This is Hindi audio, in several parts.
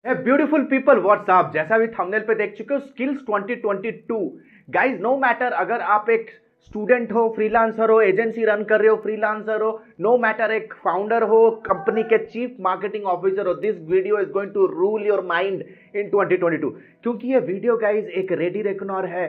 ब्यूटीफुल पीपल व्हाट्सअप, जैसा भी थंबनेल पे देख चुके हो स्किल्स 2022। गाइज नो मैटर अगर आप एक स्टूडेंट हो, फ्रीलांसर हो, एजेंसी रन कर रहे हो, फ्रीलांसर हो, नो मैटर एक फाउंडर हो, कंपनी के चीफ मार्केटिंग ऑफिसर हो, this video is going to rule your mind in 2022। क्योंकि ये वीडियो गाइज एक रेडी रेकनर है,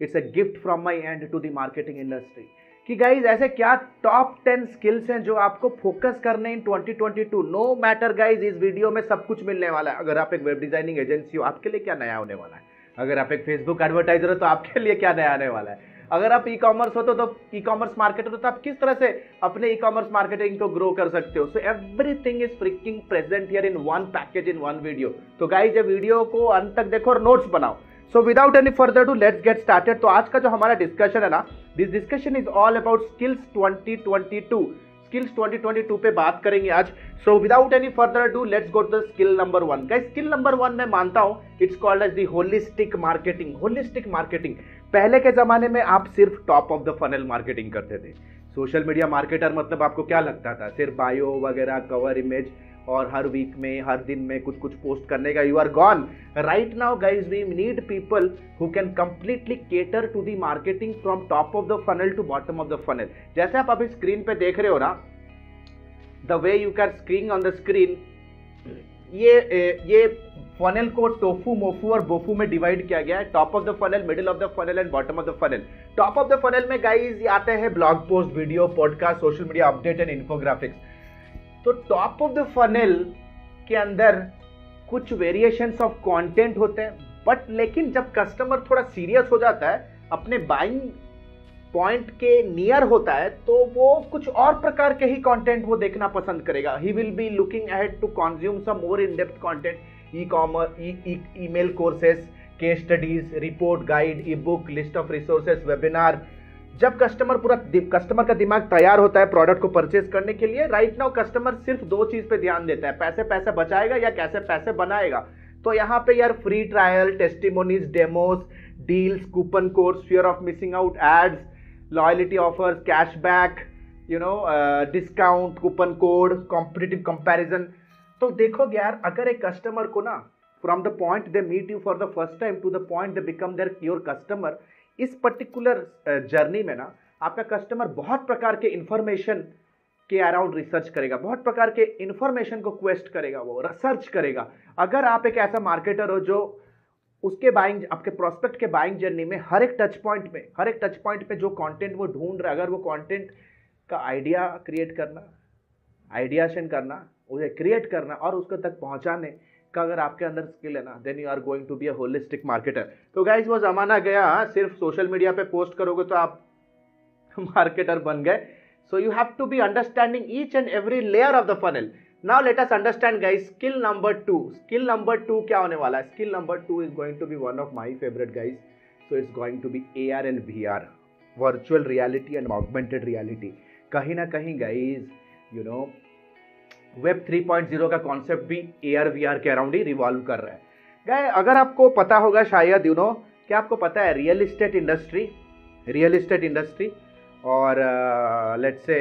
it's a gift from my end to the marketing industry कि गाइज ऐसे क्या टॉप 10 स्किल्स हैं जो आपको फोकस करने इन 2022। नो मैटर गाइज, इस वीडियो में सब कुछ मिलने वाला है। अगर आप एक वेब डिजाइनिंग एजेंसी हो, आपके लिए क्या नया होने वाला है। अगर आप एक फेसबुक एडवर्टाइजर हो तो आपके लिए क्या नया आने वाला है। अगर आप ई कॉमर्स हो तो ई कॉमर्स मार्केटर हो तो आप किस तरह से अपने ई कॉमर्स मार्केटिंग को ग्रो कर सकते हो। So everything is freaking present here in one package in one video. तो गाइज ये वीडियो को अंत तक देखो और नोट्स बनाओ। So without any further do let's get started. तो आज का जो हमारा डिस्कशन है ना, this discussion is all about skills 2022। Skills 2022 पे बात करेंगे आज। So without any further do let's go to the skill number 1। Guys skill number 1 मैं मानता हूं it's called as the holistic marketing. Holistic marketing, पहले के जमाने में आप सिर्फ top of the funnel marketing करते थे। सोशल मीडिया मार्केटर मतलब आपको क्या लगता था, सिर्फ बायो वगैरह, कवर इमेज और हर वीक में हर दिन में कुछ कुछ पोस्ट करने का। You are gone right now guys. We need people who can completely cater to the marketing from top of the funnel to bottom of the funnel. जैसे आप अभी स्क्रीन पे देख रहे हो ना, the way you can screen on the screen, ये फनल को टोफू, मोफू और बोफू में डिवाइड किया गया है। Top of the funnel, middle of the funnel and bottom of the funnel. Top of the funnel में गाइज आते हैं blog post, video, podcast, social media update and infographics. तो टॉप ऑफ द फनल के अंदर कुछ वेरिएशंस ऑफ कंटेंट होते हैं, बट लेकिन जब कस्टमर थोड़ा सीरियस हो जाता है, अपने बाइंग पॉइंट के नियर होता है, तो वो कुछ और प्रकार के ही कंटेंट वो देखना पसंद करेगा। He will be looking ahead to consume some more in depth content, e commerce, email courses, case studies, report, guide, e book, list of resources, webinar. जब कस्टमर का दिमाग तैयार होता है प्रोडक्ट को परचेज करने के लिए, राइट नाउ कस्टमर सिर्फ दो चीज पे ध्यान देता है, पैसे बचाएगा या कैसे पैसे बनाएगा। तो यहाँ पे यार free trial, testimonies, demos, deals, coupon codes, fear of missing out, ads, loyalty offers, cashback, discount, coupon code, competitive comparison. तो देखो यार, अगर एक कस्टमर को ना from the point they meet you for the first time to the point they become their your customer, इस पर्टिकुलर जर्नी में ना आपका कस्टमर बहुत प्रकार के इंफॉर्मेशन के अराउंड रिसर्च करेगा, बहुत प्रकार के इंफॉर्मेशन को क्वेस्ट करेगा, वो रिसर्च करेगा। अगर आप एक ऐसा मार्केटर हो जो उसके बाइंग, आपके प्रोस्पेक्ट के बाइंग जर्नी में हर एक टच पॉइंट पे जो कंटेंट वो ढूंढ रहा है, अगर वो कंटेंट का आइडिया क्रिएट करना, आइडियाशन करना, उसे क्रिएट करना और उसको तक पहुंचाने का अगर आपके अंदर स्किल है ना, then you are going to be a holistic marketer. तो गाइज वो जमाना गया, सिर्फ सोशल मीडिया पे पोस्ट करोगे तो आप मार्केटर बन गए। So you have to be understanding each and every layer of the funnel. Now let us understand guys skill number 2। Skill number 2 क्या होने वाला है? Skill number 2 is going to be one of my favourite guys. So it's going to be AR and VR, virtual reality and augmented reality. कहीं ना कहीं गाइज वेब 3.0 का कॉन्सेप्ट भी AR VR के अराउंड ही रिवॉल्व कर रहा है। गाइस अगर आपको पता होगा शायद, क्या आपको पता है रियल एस्टेट इंडस्ट्री और let's say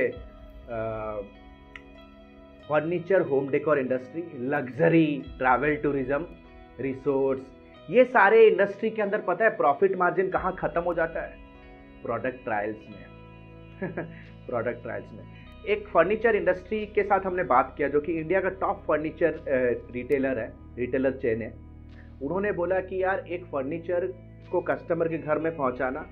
furniture, home decor industry, luxury, travel, tourism, resorts, ये सारे इंडस्ट्री के अंदर पता है प्रॉफिट मार्जिन कहाँ खत्म हो जाता है? प्रोडक्ट ट्रायल्स में। प्रोडक्ट ट्रायल्स में एक फर्नीचर इंडस्ट्री के साथ हमने बात किया, जो कि इंडिया का टॉप फर्नीचर रिटेलर चेन है। उन्होंने बोला कि यार एक फर्नीचर को कस्टमर के घर में पहुंचाना,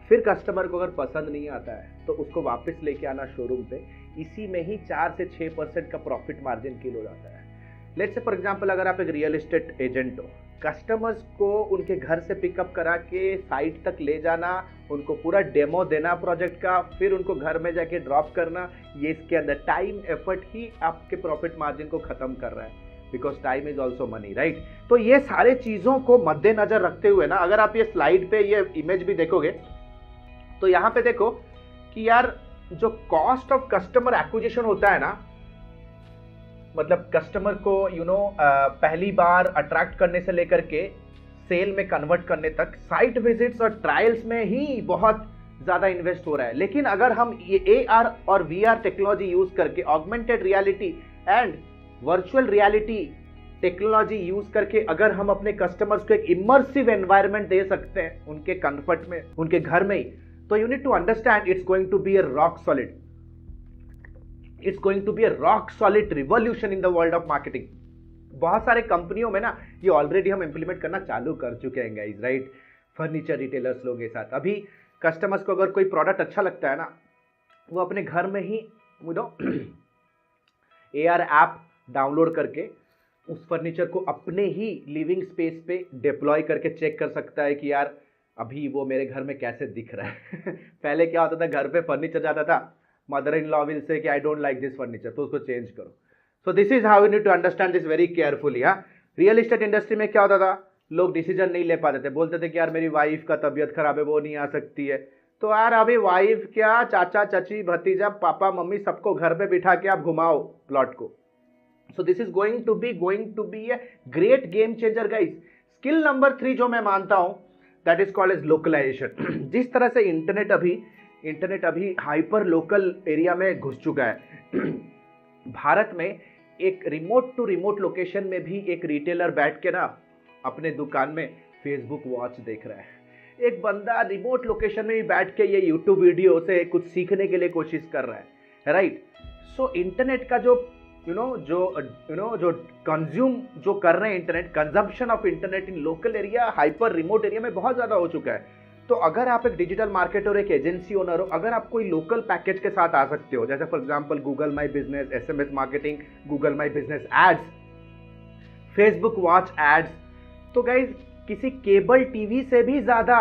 फिर कस्टमर को अगर पसंद नहीं आता है तो उसको वापस लेके आना शोरूम पे, इसी में ही 4 से 6% का प्रॉफिट मार्जिन किल हो जाता है। लेट्स से फॉर एग्जांपल अगर आप एक रियल एस्टेट एजेंट हो, कस्टमर्स को उनके घर से पिकअप करा के साइट तक ले जाना, उनको पूरा डेमो देना प्रोजेक्ट का, फिर उनको घर में जाके ड्रॉप करना, ये इसके अंदर टाइम एफर्ट ही आपके प्रॉफिट मार्जिन को खत्म कर रहा है, because time is also money, right. तो ये सारे चीजों को मद्देनजर रखते हुए ना, अगर आप ये स्लाइड पे ये इमेज भी देखोगे तो यहाँ पे देखो कि यार जो कॉस्ट ऑफ कस्टमर एक्विजिशन होता है ना, मतलब कस्टमर को पहली बार अट्रैक्ट करने से लेकर के सेल में कन्वर्ट करने तक, साइट विजिट्स और ट्रायल्स में ही बहुत ज्यादा इन्वेस्ट हो रहा है। लेकिन अगर हम ये AR और VR टेक्नोलॉजी यूज करके augmented reality and virtual reality technology use करके अगर हम अपने कस्टमर्स को एक इमर्सिव एनवायरनमेंट दे सकते हैं उनके कंफर्ट में, उनके घर में ही, तो you need to understand it's going to be a rock solid, it's going to be a rock solid revolution in the world of marketing. बहुत सारे कंपनियों में ना ये ऑलरेडी हम इंप्लीमेंट करना चालू कर चुके हैं गाइस, राइट। फर्नीचर रिटेलर्स लोगों के साथ अभी कस्टमर्स को अगर कोई प्रोडक्ट अच्छा लगता है ना, वो अपने घर में ही AR ऐप डाउनलोड करके उस फर्नीचर को अपने ही लिविंग स्पेस पे डिप्लॉय करके चेक कर सकता है कि यार अभी वो मेरे घर में कैसे दिख रहा है। पहले क्या होता था, घर पे फर्नीचर जाता था, mother in law will say कि I don't like this furniture, तो उसको चेंज करो। So this is how you need to understand this very carefully. हाँ, रियल एस्टेट इंडस्ट्री में क्या होता था, लोग डिसीजन नहीं ले पाते थे, बोलते थे कि यार मेरी वाइफ का तबीयत खराब है, वो नहीं आ सकती है। तो यार अभी वाइफ क्या, चाचा चाची भतीजा पापा मम्मी सबको घर पे बिठा के आप घुमाओ प्लॉट को। So this is going to be a great game changer guys. Skill number 3 जो मैं मानता हूं, that is called as localisation. जिस तरह से इंटरनेट अभी हाइपर लोकल एरिया में घुस चुका है। भारत में एक रिमोट टू रिमोट लोकेशन में भी एक रिटेलर बैठ के ना अपने दुकान में फेसबुक वॉच देख रहा है। एक बंदा रिमोट लोकेशन में भी बैठ के ये यूट्यूब वीडियो से कुछ सीखने के लिए कोशिश कर रहा है, राइट। सो इंटरनेट का जो कंज्यूम जो कर रहे हैं, internet consumption of internet in local area, hyper remote area में बहुत ज्यादा हो चुका है। तो अगर आप एक डिजिटल मार्केटर और एक एजेंसी ओनर हो, अगर आप कोई लोकल पैकेज के साथ आ सकते हो, जैसे for example Google My Business, SMS marketing, Google My Business ads, Facebook Watch ads, तो गाइज किसी केबल टीवी से भी ज्यादा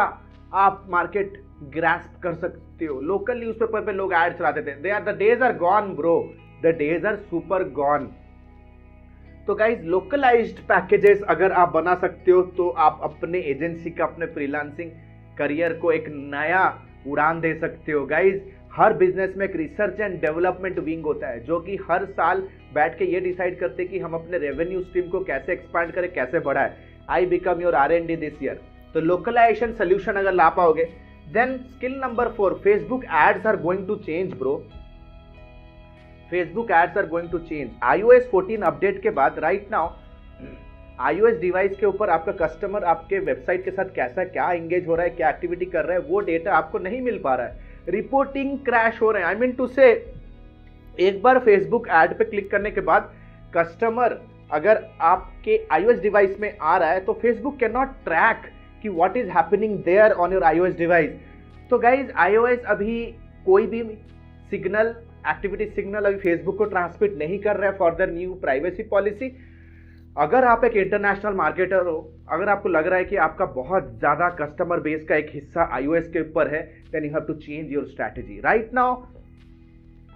आप मार्केट ग्रैस्प कर सकते हो। लोकल न्यूज़पेपर पे लोग एड चलाते थे, the days are gone bro, the days are super gone. तो गाइज लोकलाइज्ड पैकेजेस अगर आप बना सकते हो तो आप अपने एजेंसी का, अपने फ्रीलांसिंग करियर को एक नया उड़ान दे सकते हो। गाइज हर बिजनेस में एक रिसर्च एंड डेवलपमेंट विंग होता है जो कि हर साल बैठ के ये डिसाइड करते हैं कि हम अपने रेवेन्यू स्ट्रीम को कैसे एक्सपांड करें, कैसे बढ़ाएं। I become your R&D this year. तो लोकलाइजेशन सोल्यूशन अगर ला पाओगे, then skill number 4, Facebook ads are going to change bro. Facebook ads are going to change. iOS 14 update के बाद राइट नाउ iOS डिवाइस के ऊपर आपका कस्टमर आपके वेबसाइट के साथ कैसा क्या एंगेज हो रहा है, क्या एक्टिविटी कर रहा है, वो डेटा आपको नहीं मिल पा रहा है। रिपोर्टिंग क्रैश हो रहे हैं। आई मीन टू से, एक बार फेसबुक एड पे क्लिक करने के बाद कस्टमर अगर आपके iOS डिवाइस में आ रहा है तो फेसबुक कैन नॉट ट्रैक कि what is happening there on your iOS device. तो गाइज iOS अभी कोई भी सिग्नल, एक्टिविटी सिग्नल अभी फेसबुक को ट्रांसमिट नहीं कर रहा है for the new privacy policy. अगर आप एक इंटरनेशनल मार्केटर हो, अगर आपको लग रहा है कि आपका बहुत ज्यादा कस्टमर बेस का एक हिस्सा iOS के ऊपर है, then you have to change your strategy. Right now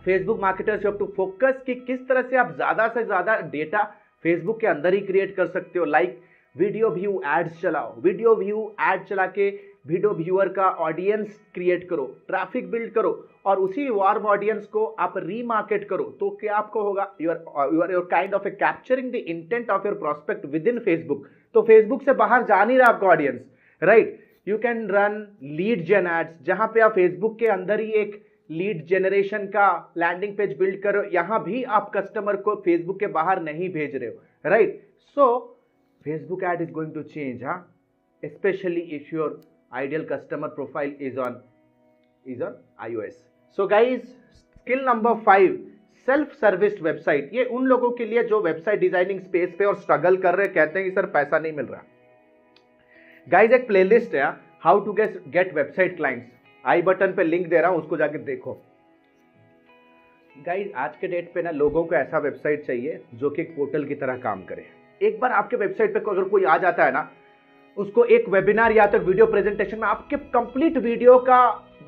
Facebook marketers you have to focus कि किस तरह से आप ज्यादा से ज्यादा डेटा फेसबुक के अंदर ही क्रिएट कर सकते हो। लाइक वीडियो व्यू एड्स चलाओ, वीडियो व्यू एड चला के वीडियो व्यूअर का ऑडियंस क्रिएट करो, ट्रैफिक बिल्ड करो और उसी वार्म ऑडियंस को आप रीमार्केट करो। तो क्या आपको होगा, you are kind of a capturing the intent of your prospect within Facebook. तो फेसबुक से बाहर जा नहीं रहा आपका audience, right. You can run lead gen ads, जहां पे आप फेसबुक के अंदर ही एक लीड जनरेशन का लैंडिंग पेज बिल्ड करो। यहां भी आप कस्टमर को फेसबुक के बाहर नहीं भेज रहे हो, right. So Facebook ad is going to change, हाँ, especially if your ideal customer profile is on iOS. So guys, skill number 5, self serviced website. ये उन लोगों के लिए जो वेबसाइट डिजाइनिंग स्पेस पे और स्ट्रगल कर रहे हैं, कहते हैं कि सर पैसा नहीं मिल रहा। गाइज एक प्लेलिस्ट है, how to get website clients, i button पे लिंक दे रहा हूं, उसको जाके देखो। गाइज आज के डेट पे ना लोगों को ऐसा वेबसाइट चाहिए जो कि एक पोर्टल की तरह काम करे। एक बार आपके वेबसाइट पे अगर कोई आ जाता है ना, उसको एक वेबिनार या तो वीडियो प्रेजेंटेशन में आपके कंप्लीट वीडियो का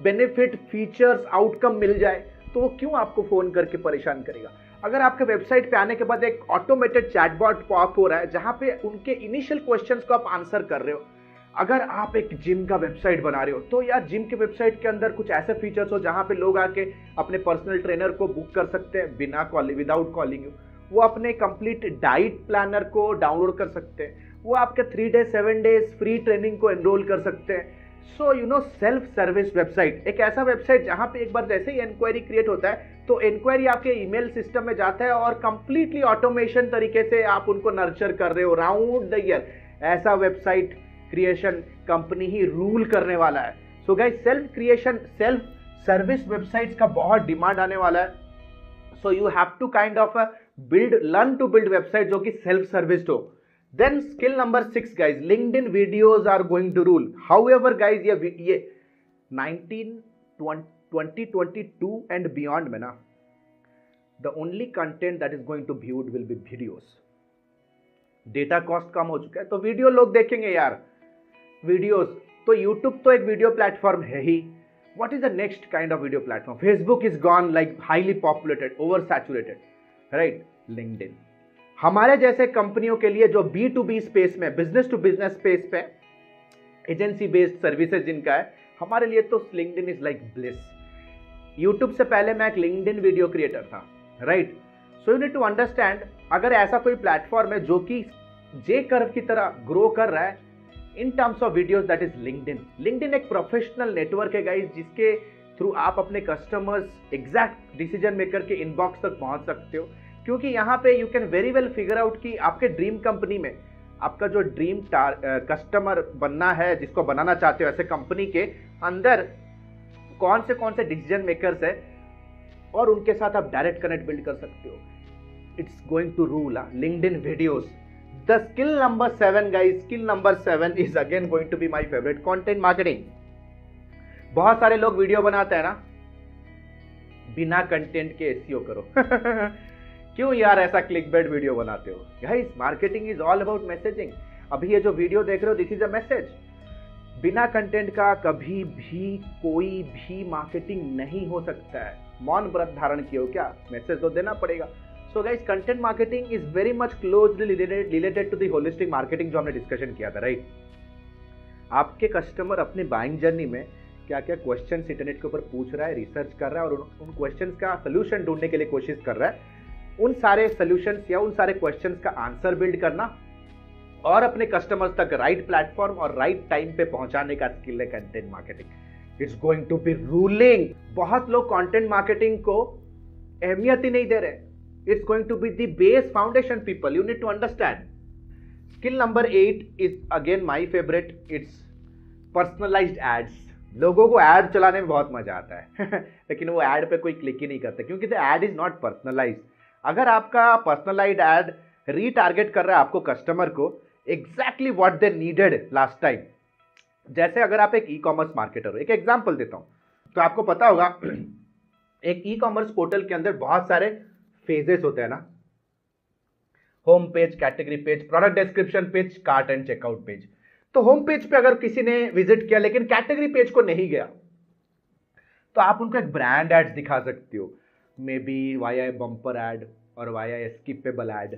बेनिफिट, फीचर्स, आउटकम मिल जाए, तो वो क्यों आपको फोन करके परेशान करेगा। अगर आपके वेबसाइट पे आने के बाद एक ऑटोमेटेड चैटबॉट पॉप हो रहा है जहां पे उनके इनिशियल क्वेश्चंस को आप आंसर कर रहे हो। अगर आप एक जिम का वेबसाइट बना रहे हो तो यार जिम के वेबसाइट के अंदर कुछ ऐसे फीचर्स हो जहां पे लोग आके अपने पर्सनल ट्रेनर को बुक कर सकते हैं बिना कॉलिंग, विदाउट कॉलिंग यू। वो अपने कंप्लीट डाइट प्लानर को डाउनलोड कर सकते हैं, वो आपके 3 days 7 days फ्री ट्रेनिंग को एनरोल कर सकते हैं। So you know self service website, एक ऐसा वेबसाइट जहां पे एक बार जैसे ही इंक्वायरी क्रिएट होता है तो इंक्वायरी आपके ईमेल सिस्टम में जाता है और कंप्लीटली ऑटोमेशन तरीके से आप उनको नर्चर कर रहे हो राउंड द ईयर। ऐसा वेबसाइट क्रिएशन कंपनी ही रूल करने वाला है। So guys self creation self service websites का बहुत डिमांड आने वाला है। So you have to kind of learn to build website जो कि सेल्फ सर्विस हो। Then skill number 6 guys, LinkedIn videos are going to rule. However guys ये 2022 and beyond में ना the only content that is going to viewed will be videos. Data cost कम हो चुका है तो वीडियो लोग देखेंगे यार, वीडियोस। तो यूट्यूब तो एक वीडियो प्लेटफॉर्म है ही। What is the next kind of video platform? Facebook is gone like highly populated, over saturated, right? LinkedIn हमारे जैसे कंपनियों के लिए जो B2B स्पेस में, बिजनेस टू बिजनेस स्पेस पे एजेंसी बेस्ड सर्विसेज जिनका है, हमारे लिए तो LinkedIn is like bliss. YouTube से पहले मैं एक लिंक्डइन वीडियो क्रिएटर था, right? So you need to understand, अगर ऐसा कोई प्लेटफॉर्म है जो कि जे कर्व की तरह ग्रो कर रहा है इन terms of videos, that is LinkedIn. LinkedIn एक प्रोफेशनल नेटवर्क है गाइस जिसके थ्रू आप अपने कस्टमर्स एग्जैक्ट डिसीजन मेकर के इनबॉक्स तक पहुंच सकते हो, क्योंकि यहाँ पे you can very well figure out कि आपके ड्रीम कंपनी में आपका जो ड्रीम कस्टमर बनना है, जिसको बनाना चाहते हो ऐसे कंपनी के अंदर कौन से डिसीजन मेकर्स है और उनके साथ आप डायरेक्ट कनेक्ट बिल्ड कर सकते हो। It's going to rule LinkedIn videos. The skill number 7 guys, skill number 7 is again going to be my favourite, content marketing. बहुत सारे लोग वीडियो बनाते हैं ना, बिना कंटेंट के एसईओ करो क्यों यार ऐसा क्लिकबेट वीडियो बनाते हो? Guys marketing is all about messaging. अभी ये जो वीडियो देख रहे हो, दिस इज अ मैसेज। बिना कंटेंट का कभी भी कोई भी मार्केटिंग नहीं हो सकता है। मौन व्रत धारण किए हो क्या? मैसेज तो देना पड़ेगा। So guys content marketing is very much closely related to the holistic marketing जो हमने डिस्कशन किया था, राइट? आपके कस्टमर अपने बाइंग जर्नी में क्या क्या क्वेश्चंस इंटरनेट के ऊपर पूछ रहा है, रिसर्च कर रहा है और उन क्वेश्चंस का सोल्यूशन ढूंढने के लिए कोशिश कर रहा है। उन सारे सॉल्यूशंस या उन सारे क्वेश्चंस का आंसर बिल्ड करना और अपने कस्टमर्स तक राइट प्लेटफॉर्म और राइट टाइम पे पहुंचाने का स्किल है content marketing. It's going to be ruling. बहुत लोग कंटेंट मार्केटिंग को अहमियत ही नहीं दे रहे। It's going to be the base foundation people, you need to understand. Skill number 8 is again my favourite, it's personalised ads. लोगों को एड चलाने में बहुत मजा आता है लेकिन वो एड पे कोई क्लिक ही नहीं करता क्योंकि the ad is not personalised. अगर आपका पर्सनलाइज्ड एड रीटारगेट कर रहा है आपको कस्टमर को exactly what they needed last time, जैसे अगर आप एक ई कॉमर्स मार्केटर हो, एक एग्जांपल देता हूं, तो आपको पता होगा एक ई कॉमर्स पोर्टल के अंदर बहुत सारे फेजेस होते हैं ना, home page, category page, product description page, cart and checkout page. तो होम पेज पे अगर किसी ने विजिट किया लेकिन कैटेगरी पेज को नहीं गया तो आप उनको एक ब्रांड एड्स दिखा सकते हो, may be via bumper ad और via skippable ad.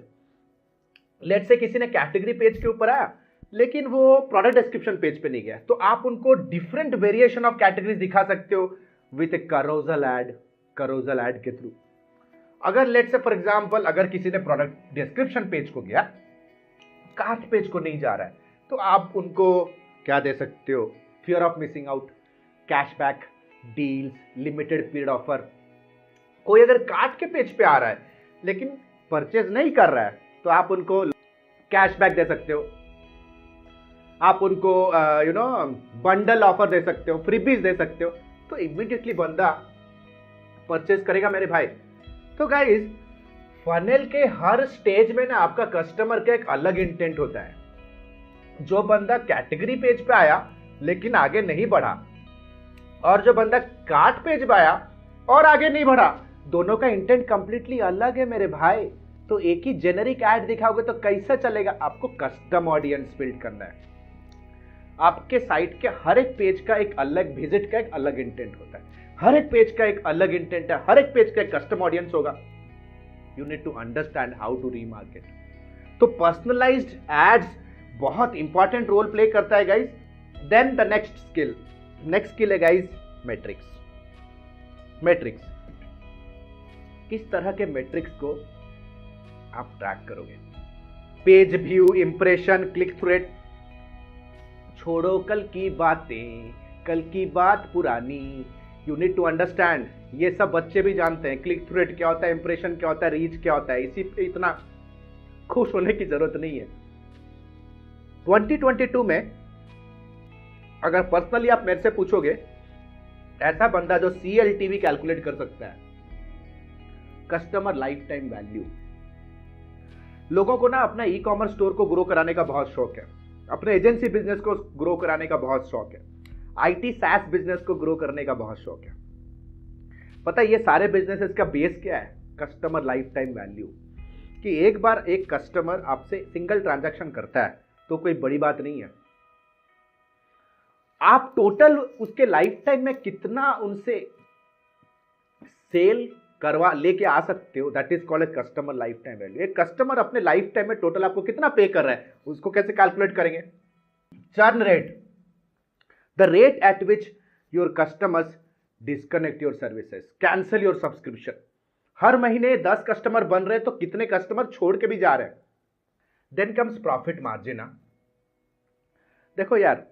Let's say किसी ने कैटेगरी पेज के ऊपर आया लेकिन वो प्रोडक्ट डिस्क्रिप्शन पेज पे नहीं गया, तो आप उनको डिफरेंट वेरिएशन ऑफ कैटेगरीज दिखा सकते हो विथ ए करोजल एड के थ्रू। अगर लेट्स से फॉर एग्जांपल अगर किसी ने प्रोडक्ट डिस्क्रिप्शन पेज को गया, कार्ट पेज को नहीं जा रहा है, तो आप उनको क्या दे सकते हो? Fear of missing out, cashback, deals, limited period offer. कोई अगर कार्ट के पेज पे आ रहा है लेकिन परचेज नहीं कर रहा है तो आप उनको कैशबैक दे सकते हो, आप उनको बंडल ऑफर दे सकते हो, फ्रीबीज दे सकते हो, तो इमीडिएटली बंदा परचेज करेगा मेरे भाई। तो गाइस फनेल के हर स्टेज में ना आपका कस्टमर का एक अलग इंटेंट होता है। जो बंदा कैटेगरी पेज पे आया लेकिन आगे नहीं बढ़ा और जो बंदा कार्ट पेज पे आया और आगे नहीं बढ़ा, दोनों का इंटेंट कंप्लीटली अलग है मेरे भाई। तो एक ही जेनेरिक एड दिखाओगे तो कैसा चलेगा? आपको कस्टम ऑडियंस बिल्ड करना है। आपके साइट के हर एक पेज का एक अलग विजिट का एक अलग इंटेंट होता है, हर एक पेज का एक अलग इंटेंट है, हर एक पेज का एक कस्टम ऑडियंस होगा। You need to understand how to remarket. तो पर्सनलाइज्ड एड्स बहुत इंपॉर्टेंट रोल प्ले करता है guys. Then the next skill है गाइस मैट्रिक्स। किस तरह के मैट्रिक्स को आप ट्रैक करोगे? Page view, impression, click through rate, छोड़ो कल की बातें, कल की बात पुरानी। यू नीड टू अंडरस्टैंड, ये सब बच्चे भी जानते हैं क्लिक थ्रू रेट क्या होता है, इंप्रेशन क्या होता है, रीच क्या होता है। इसी पे इतना खुश होने की जरूरत नहीं है। 2022 में अगर पर्सनली आप मेरे से पूछोगे, ऐसा बंदा जो CLTV कैलकुलेट कर सकता है, कस्टमर लाइफ टाइम वैल्यू। लोगों को ना अपना ई-कॉमर्स स्टोर को ग्रो कराने का बहुत शौक है, अपने एजेंसी बिजनेस को ग्रो कराने का बहुत शौक है, IT SaaS बिजनेस को ग्रो करने का बहुत शौक है। पता है ये सारे बिजनेसेस का बेस क्या है? Customer life time value. कि एक बार एक कस्टमर आपसे सिंगल ट्रांजैक्शन करता है तो कोई बड़ी बात नहीं है, आप टोटल उसके लाइफ टाइम में कितना उनसे सेल करवा लेके आ सकते हो, that is called customer life time value. एक कस्टमर अपने लाइफ टाइम में टोटल आपको कितना पे कर रहा है, उसको कैसे कैलकुलेट करेंगे? Churn rate, the rate at which your customers disconnect your services, cancel your subscription. हर महीने 10 कस्टमर बन रहे हैं तो कितने कस्टमर छोड़ के भी जा रहे हैं। Then comes profit margin. देखो यार,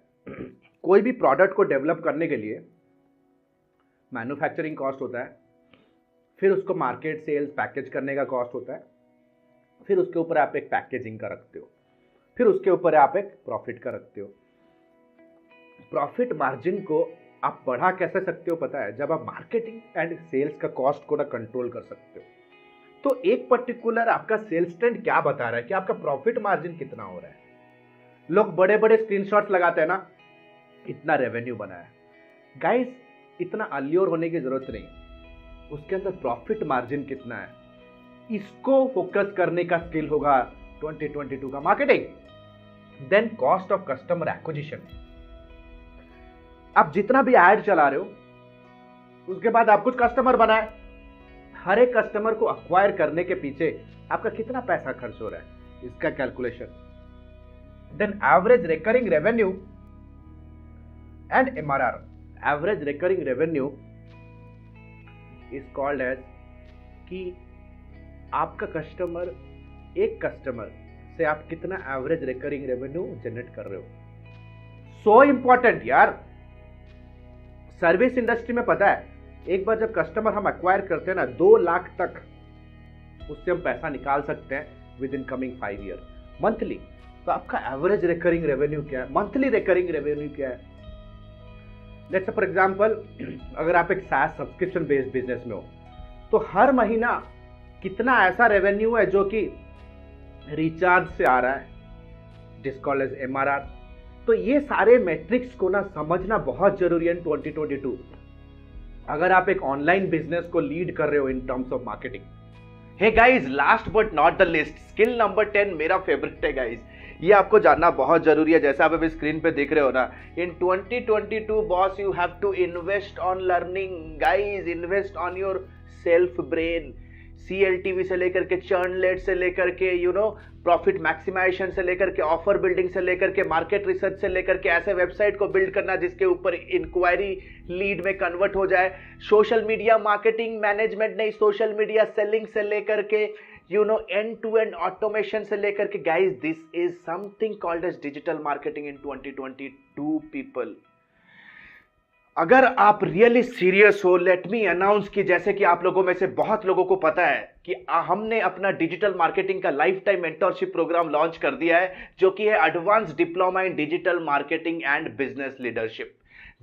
कोई भी प्रोडक्ट को डेवलप करने के लिए मैन्युफैक्चरिंग कॉस्ट होता है, फिर उसको मार्केट सेल्स पैकेज करने का कॉस्ट होता है, फिर उसके ऊपर आप एक पैकेजिंग का रखते हो, फिर उसके ऊपर आप एक प्रॉफिट का रखते हो। प्रॉफिट मार्जिन को आप बढ़ा कैसे सकते हो पता है? जब आप मार्केटिंग एंड सेल्स का कॉस्ट को ना कंट्रोल कर सकते हो। तो एक पर्टिकुलर आपका सेल्स ट्रेंड क्या बता रहा है कि आपका प्रॉफिट मार्जिन कितना हो रहा है। लोग बड़े बड़े स्क्रीनशॉट्स लगाते हैं ना, इतना रेवेन्यू बना है। गाइस, इतना अल्योर होने की जरूरत नहीं, उसके अंदर प्रॉफिट मार्जिन कितना है, इसको फोकस करने का स्किल होगा 2022 का marketing. Then cost of customer acquisition. आप जितना भी ऐड चला रहे हो, उसके बाद आप कुछ कस्टमर बनाए, हर एक कस्टमर को अक्वायर करने के पीछे आपका कितना पैसा खर्च हो रहा है, इसका calculation. Then average recurring revenue and MRR। Average recurring revenue is called as कि आपका कस्टमर, एक कस्टमर से आप कितना एवरेज रिकरिंग रेवेन्यू जनरेट कर रहे हो। सो इंपॉर्टेंट यार। सर्विस इंडस्ट्री में पता है, एक बार जब कस्टमर हम एक्वायर करते हैं ना, 2 लाख तक उससे हम पैसा निकाल सकते हैं with in coming 5 year monthly. तो आपका एवरेज रिकरिंग रेवेन्यू क्या है, मंथली रिकरिंग रेवेन्यू क्या है? लेट्स से फॉर एग्जांपल, अगर आप एक SaaS सब्सक्रिप्शन बेस्ड बिजनेस में हो, तो हर महीना कितना ऐसा रेवेन्यू है जो कि रिचार्ज से आ रहा है, जिस कॉल्ड एज MRR। तो ये सारे मैट्रिक्स को ना समझना बहुत जरूरी है इन 2022, अगर आप एक ऑनलाइन बिजनेस को लीड कर रहे हो in terms of marketing. Hey guys, last but not the least, skill number 10 मेरा फेवरेट है गाइस। ये आपको जानना बहुत जरूरी है। जैसा आप अभी स्क्रीन पे देख रहे हो ना, in 2022 boss you have to invest on learning guys, invest on yourself brain. CLTV से लेकर के चर्न रेट से लेकर के प्रॉफिट मैक्सिमाइजेशन से लेकर के ऑफर बिल्डिंग से लेकर के मार्केट रिसर्च से लेकर के ऐसे वेबसाइट को बिल्ड करना जिसके ऊपर इंक्वायरी लीड में कन्वर्ट हो जाए, सोशल मीडिया मार्केटिंग मैनेजमेंट नहीं, सोशल मीडिया सेलिंग से लेकर के एंड टू एंड ऑटोमेशन से लेकर के। Guys, this is something called as digital marketing in 2022 people. अगर आप रियली सीरियस हो, लेट मी अनाउंस कि जैसे कि आप लोगों में से बहुत लोगों को पता है कि हमने अपना डिजिटल मार्केटिंग का lifetime mentorship programme launch कर दिया है, जो कि है advance diploma in digital marketing and business leadership,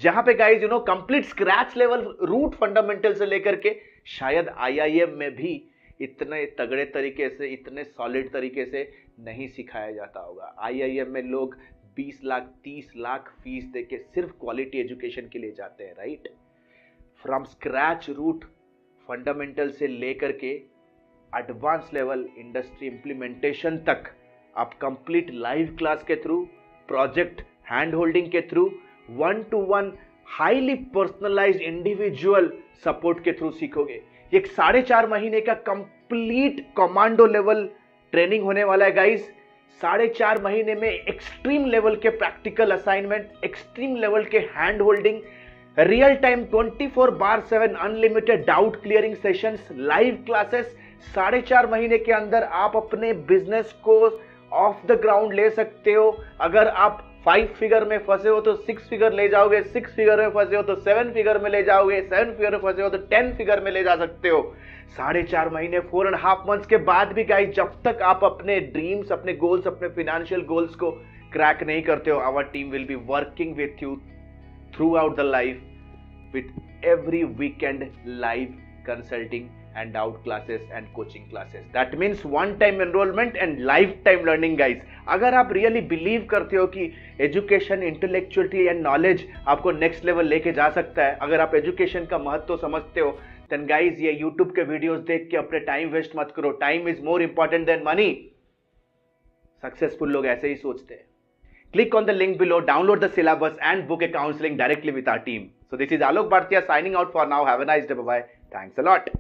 जहां पे guys complete scratch level root fundamental से लेकर के शायद IIM में भी इतने तगड़े तरीके से, इतने सॉलिड तरीके से नहीं सिखाया जाता होगा। IIM में लोग 20 लाख 30 लाख फीस देके सिर्फ क्वालिटी एजुकेशन के लिए जाते हैं, right? From scratch root fundamental से लेकर के एडवांस लेवल इंडस्ट्री इंप्लीमेंटेशन तक आप कंप्लीट लाइव क्लास के थ्रू, प्रोजेक्ट हैंड होल्डिंग के through, 1-to-1 highly personalised individual support के थ्रू सीखोगे। एक 4.5 महीने का कंप्लीट कमांडो लेवल ट्रेनिंग होने वाला है गाइस। 4.5 महीने में एक्सट्रीम लेवल के प्रैक्टिकल असाइनमेंट, एक्सट्रीम लेवल के hand holding, real time 24/7 unlimited doubt clearing sessions, live classes. 4.5 महीने के अंदर आप अपने बिजनेस को ऑफ द ग्राउंड ले सकते हो। अगर आप 5 फिगर में फंसे हो तो 6 फिगर ले जाओगे, 6 फिगर में फंसे हो तो 7 फिगर में ले जाओगे, 7 फिगर में फंसे हो तो 10 फिगर में ले जा सकते हो। 4.5 महीने 4.5 मंथ्स के बाद भी गाइस, जब तक आप अपने ड्रीम्स, अपने गोल्स, अपने फाइनेंशियल गोल्स को क्रैक नहीं करते हो, our team will be working with you throughout the life with every weekend live consulting and out classes and coaching classes. That means one time enrollment and lifetime learning guys. अगर आप रियली बिलीव करते हो कि एजुकेशन, इंटेलेक्चुअलिटी एंड नॉलेज आपको नेक्स्ट लेवल लेके जा सकता है, अगर आप एजुकेशन का महत्व समझते हो, देन गाइज ये यूट्यूब के वीडियोस देख के अपने टाइम वेस्ट मत करो। Time is more important than money. Successful लोग ऐसे ही सोचते हैं। Click on the link below, download the syllabus and book a counseling directly with our team. So this is Alok Bhartia signing out for now. Have a nice day. Bye-bye. Thanks a lot.